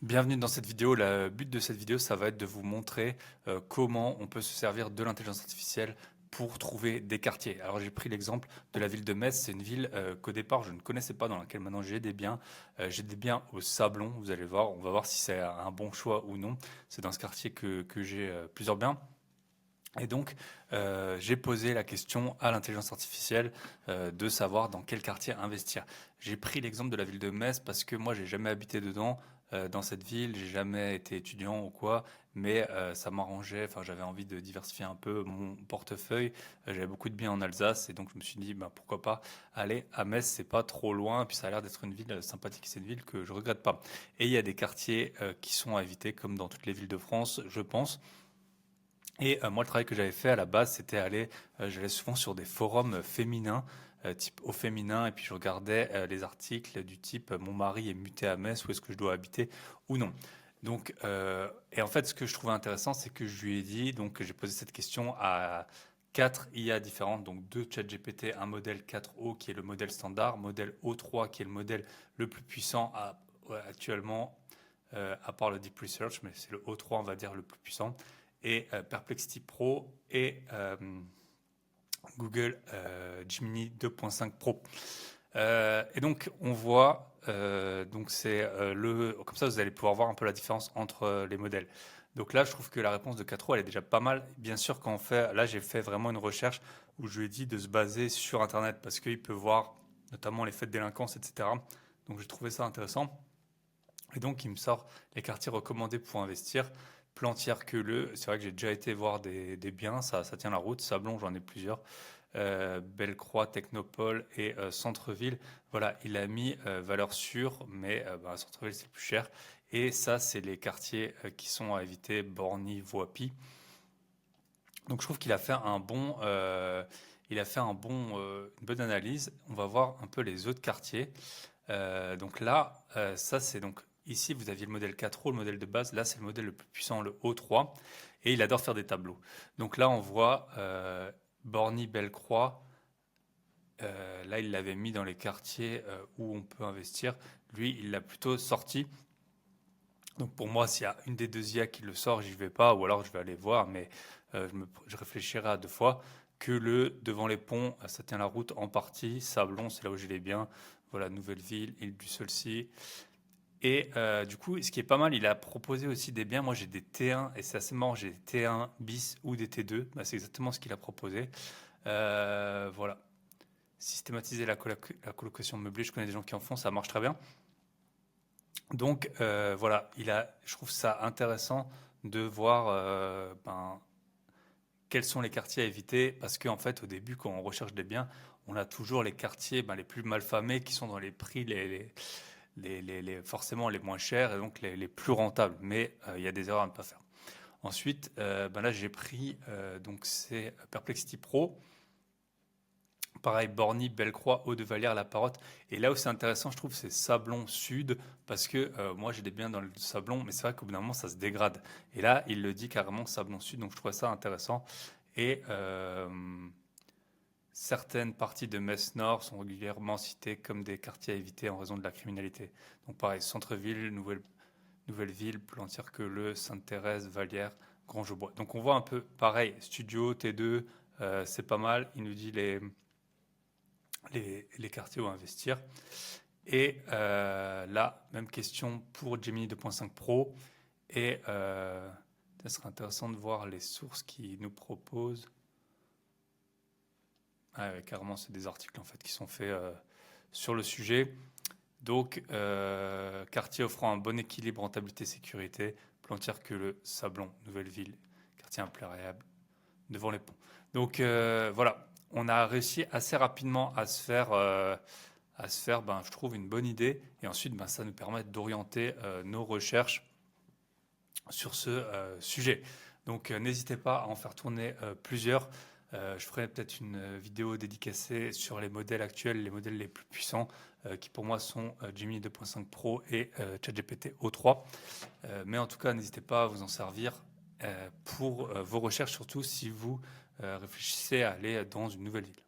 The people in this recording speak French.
Bienvenue dans cette vidéo. Le but de cette vidéo, ça va être de vous montrer comment on peut se servir de l'intelligence artificielle pour trouver des quartiers. Alors j'ai pris l'exemple de la ville de Metz. C'est une ville qu'au départ je ne connaissais pas, dans laquelle maintenant j'ai des biens. J'ai des biens au Sablon, vous allez voir. On va voir si c'est un bon choix ou non. C'est dans ce quartier que j'ai plusieurs biens. Et donc, j'ai posé la question à l'intelligence artificielle de savoir dans quel quartier investir. J'ai pris l'exemple de la ville de Metz parce que moi, j'ai jamais habité dedans, dans cette ville, j'ai jamais été étudiant ou quoi, mais ça m'arrangeait. Enfin, j'avais envie de diversifier un peu mon portefeuille. J'avais beaucoup de biens en Alsace et donc je me suis dit, bah, pourquoi pas aller à Metz, c'est pas trop loin, puis ça a l'air d'être une ville sympathique. C'est une ville que je regrette pas. Et il y a des quartiers qui sont à éviter, comme dans toutes les villes de France, je pense. Et moi, le travail que j'avais fait à la base, c'était j'allais souvent sur des forums féminins, type au féminin, et puis je regardais les articles du type Mon mari est muté à Metz, où est-ce que je dois habiter ou non. Donc, et en fait, ce que je trouvais intéressant, c'est que je lui ai dit, donc j'ai posé cette question à quatre IA différentes, donc deux ChatGPT, un modèle 4O qui est le modèle standard, modèle O3 qui est le modèle le plus puissant actuellement, à part le Deep Research, mais c'est le O3, on va dire, le plus puissant, et Perplexity Pro et Google Gemini 2.5 Pro. Et donc on voit, donc c'est comme ça vous allez pouvoir voir un peu la différence entre les modèles. Donc là, je trouve que la réponse de 4O, elle est déjà pas mal. Bien sûr, quand on fait, là, j'ai fait vraiment une recherche où je lui ai dit de se baser sur Internet parce qu'il peut voir notamment les faits de délinquance, etc. Donc j'ai trouvé ça intéressant. Et donc, il me sort les quartiers recommandés pour investir. Plantière-Queuleux, c'est vrai que j'ai déjà été voir des biens, ça tient la route. Sablon, j'en ai plusieurs. Bellecroix, Technopole et Centre-Ville. Voilà, il a mis valeur sûre, mais Centre-Ville, c'est le plus cher. Et ça, c'est les quartiers qui sont à éviter, Borny, Voipy. Donc, je trouve qu'il a fait une bonne analyse. On va voir un peu les autres quartiers. Donc là, ça c'est donc ici vous aviez le modèle 4O, le modèle de base. Là c'est le modèle le plus puissant, le O3, et il adore faire des tableaux. Donc là on voit Borny-Bellecroix. Là il l'avait mis dans les quartiers où on peut investir. Lui il l'a plutôt sorti. Donc pour moi s'il y a une des deux IA qui le sort, j'y vais pas, ou alors je vais aller voir, mais je réfléchirai à deux fois. Que le devant les ponts, ça tient la route en partie. Sablon, c'est là où j'ai les biens. Voilà, Nouvelle-Ville, Île du Saulcy. Et du coup, ce qui est pas mal, il a proposé aussi des biens. Moi, j'ai des T1 et c'est assez marrant. J'ai des T1 bis ou des T2. Bah, c'est exactement ce qu'il a proposé. Voilà. Systématiser la colocation meublée. Je connais des gens qui en font, ça marche très bien. Donc voilà, je trouve ça intéressant de voir quels sont les quartiers à éviter, parce qu'en fait, au début, quand on recherche des biens, on a toujours les quartiers les plus malfamés qui sont dans les prix forcément les moins chers et donc les plus rentables. Mais il y a des erreurs à ne pas faire. Ensuite, là, j'ai pris, donc c'est Perplexity Pro. Pareil, Borny, Bellecroix, Haut-de-Vallière, La Parotte. Et là où c'est intéressant, je trouve, c'est Sablon Sud, parce que moi, j'ai des biens dans le Sablon, mais c'est vrai qu'au bout d'un moment, ça se dégrade. Et là, il le dit carrément Sablon Sud, donc je trouve ça intéressant. Et certaines parties de Metz Nord sont régulièrement citées comme des quartiers à éviter en raison de la criminalité. Donc pareil, centre-ville, Nouvelle-Ville, Plantière-Queuleux, Sainte-Thérèse, Vallière, Grange-aux-Bois. Donc on voit un peu pareil, studio, T2, c'est pas mal. Il nous dit les quartiers où investir. Et là, même question pour Gemini 2.5 Pro. Et ça serait intéressant de voir les sources qui nous proposent. Ah ouais, carrément, c'est des articles en fait qui sont faits sur le sujet. Donc, quartier offrant un bon équilibre rentabilité sécurité, Plantière-Queuleux, Sablon, Nouvelle-Ville, quartier impériable, devant les ponts. Donc voilà, on a réussi assez rapidement à se faire, je trouve, une bonne idée. Et ensuite, ça nous permet d'orienter nos recherches sur ce sujet. Donc n'hésitez pas à en faire tourner plusieurs. Je ferai peut-être une vidéo dédicacée sur les modèles actuels, les modèles les plus puissants, qui pour moi sont Gemini 2.5 Pro et ChatGPT O3. Mais en tout cas, n'hésitez pas à vous en servir pour vos recherches, surtout si vous réfléchissez à aller dans une nouvelle ville.